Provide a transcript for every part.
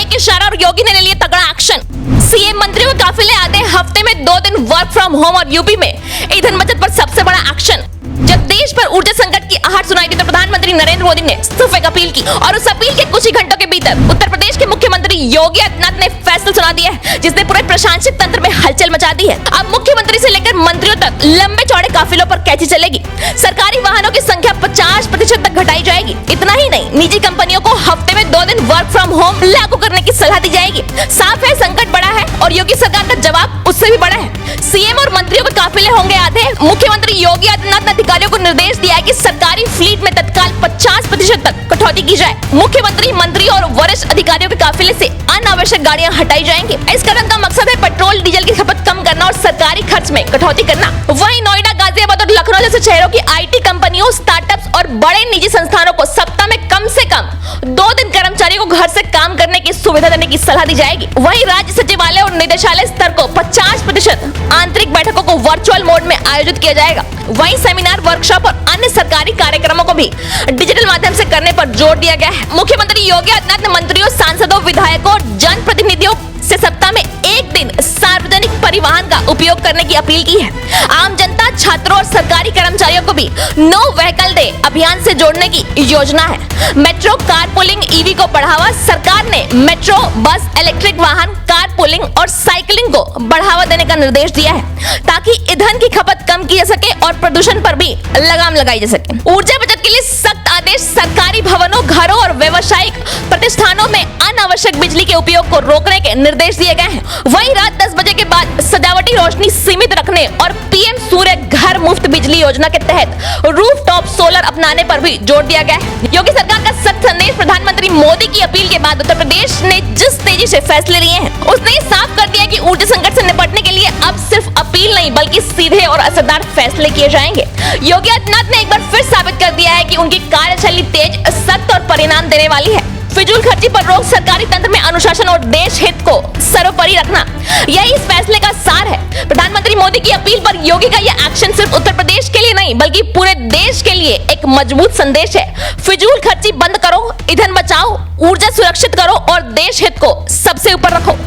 एक इशारा और योगी ने ले लिया तगड़ा एक्शन। सीएम मंत्रियों के काफिले आते हफ्ते में 2 दिन वर्क फ्रॉम होम और यूपी में ईंधन बचत पर सबसे बड़ा एक्शन। जब देश पर ऊर्जा संकट की आहट सुनाई दी तो प्रधानमंत्री नरेंद्र मोदी ने सिर्फ एक अपील की और उस अपील के कुछ ही घंटों के भीतर उत्तर प्रदेश के मुख्यमंत्री योगी आदित्यनाथ ने फैसला सुना दिया है, जिसने पूरे प्रशासनिक तंत्र में हलचल मचा दी है। अब मुख्यमंत्री से लेकर मंत्रियों तक लंबे चौड़े काफिलों पर कैची चलेगी। सरकारी वाहनों की संख्या 50% तक घटाई जाएगी। इतना ही नहीं, निजी कंपनियों को हफ्ते में 2 दिन वर्क फ्रॉम होम लागू करने की सलाह दी जाएगी। साफ है, संकट बड़ा है और योगी सरकार का जवाब उससे भी बड़ा है। सीएम और मंत्रियों के काफिले होंगे आधे। मुख्यमंत्री योगी आदित्यनाथ ने अधिकारियों को निर्देश दिया है कि सरकारी फ्लीट में तत्काल 50% तक कटौती की जाए। मुख्यमंत्री, मंत्री और वरिष्ठ अधिकारियों के काफिले से अनावश्यक गाड़ियां हटाई जाएंगी। इस कदम का मकसद है पेट्रोल डीजल की खपत कम करना और सरकारी खर्च में कटौती करना। वहीं नोएडा, गाजियाबाद और लखनऊ जैसे शहरों की आईटी कंपनियों, स्टार्टअप्स और बड़े निजी संस्थानों को सप्ताह में कम से कम 2 दिन कर्मचारियों को घर से काम करने की सुविधा देने की सलाह दी जाएगी। वहीं राज्य सचिवालय और निदेशालय स्तर को 50% आंतरिक बैठकों को वर्चुअल मोड में आयोजित किया जाएगा। वहीं सेमिनार, वर्कशॉप और अन्य सरकारी कार्यक्रमों को भी डिजिटल माध्यम से करने पर जोर दिया गया है। मुख्यमंत्री योगी आदित्यनाथ ने मंत्रियों, सांसदों, विधायकों, जनप्रतिनिधियों से सप्ताह में 1 दिन सार्वजनिक परिवहन का उपयोग करने की अपील की है। आम जनता, छात्रों और सरकारी कर्मचारियों को भी नो व्हीकल डे अभियान से जोड़ने की योजना है। मेट्रो, कारपूलिंग, ईवी को बढ़ावा। सरकार ने मेट्रो, बस, इलेक्ट्रिक वाहन, कारपूलिंग और साइकिलिंग को बढ़ावा देने का निर्देश दिया है ताकि ईंधन की खपत कम की जा सके और प्रदूषण पर भी लगाम लगाई जा सके। ऊर्जा बचत के लिए सख्त आदेश। सरकारी भवनों, घरों और व्यावसायिक प्रतिष्ठानों में अनावश्यक बिजली के उपयोग को रोकने के निर्देश दिए गए हैं। वहीं रात 10 बजे के बाद सजावटी रोशनी सीमित रखने और पीएम सूर्य घर मुफ्त बिजली योजना के तहत रूफटॉप सोलर अपनाने पर भी जोर दिया गया है। योगी सरकार का सख्त संदेश। प्रधानमंत्री मोदी की अपील के बाद उत्तर प्रदेश ने जिस तेजी से फैसले लिए हैं, उसने साफ कर दिया कि ऊर्जा संकट से निपटने के लिए अब सिर्फ अपील नहीं बल्कि सीधे और असरदार फैसले किए जाएंगे। योगी आदित्यनाथ ने एक बार फिर साबित कर दिया है कि उनकी कार्यशैली तेज, सख्त और परिणाम देने वाली है। फिजूल खर्ची पर रोक, सरकारी तंत्र में अनुशासन और देश हित को सर्वोपरि रखना, यही इस फैसले का सार है। प्रधानमंत्री मोदी की अपील पर योगी का यह एक्शन सिर्फ उत्तर प्रदेश के लिए नहीं बल्कि पूरे देश के लिए एक मजबूत संदेश है। फिजूल खर्ची बंद करो, ईंधन बचाओ, ऊर्जा सुरक्षित करो और देश हित को सबसे ऊपर रखो।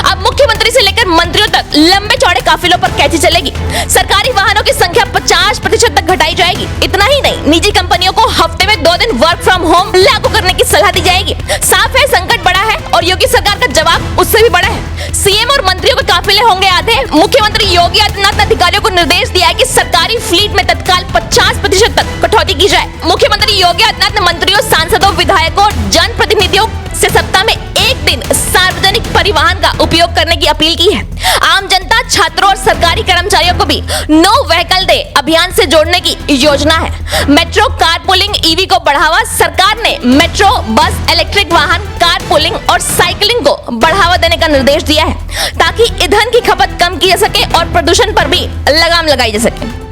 अब मुख्यमंत्री से लेकर मंत्रियों तक लंबे चौड़े काफिलों पर कैची चलेगी। सरकारी वाहनों की संख्या 50% तक घटाई जाएगी। इतना ही नहीं, निजी कंपनियों को हफ्ते में 2 दिन वर्क फ्रॉम होम लागू करने की सलाह दी जाएगी। साफ है, संकट बड़ा है और योगी सरकार का जवाब उससे भी बड़ा है। सीएम और मंत्रियों के काफिले होंगे आधे। मुख्यमंत्री योगी आदित्यनाथ ने अधिकारियों को निर्देश दिया है कि सरकारी फ्लीट में तत्काल 50% तक कटौती की जाए। मुख्यमंत्री योगी आदित्यनाथ ने मंत्रियों, सांसदों, विधायकों, जनप्रतिनिधियों से सप्ताह में 1 दिन सार्वजनिक परिवहन का उपयोग करने की अपील की है। आम जनता, छात्रों और सरकारी कर्मचारियों को भी नो व्हीकल डे अभियान से जोड़ने की योजना है। मेट्रो, कारपूलिंग, ईवी को बढ़ावा। सरकार ने मेट्रो, बस, इलेक्ट्रिक वाहन, कारपूलिंग और साइकिलिंग को बढ़ावा देने का निर्देश दिया है ताकि ईंधन की खपत कम की जा सके और प्रदूषण पर भी लगाम लगाई जा सके।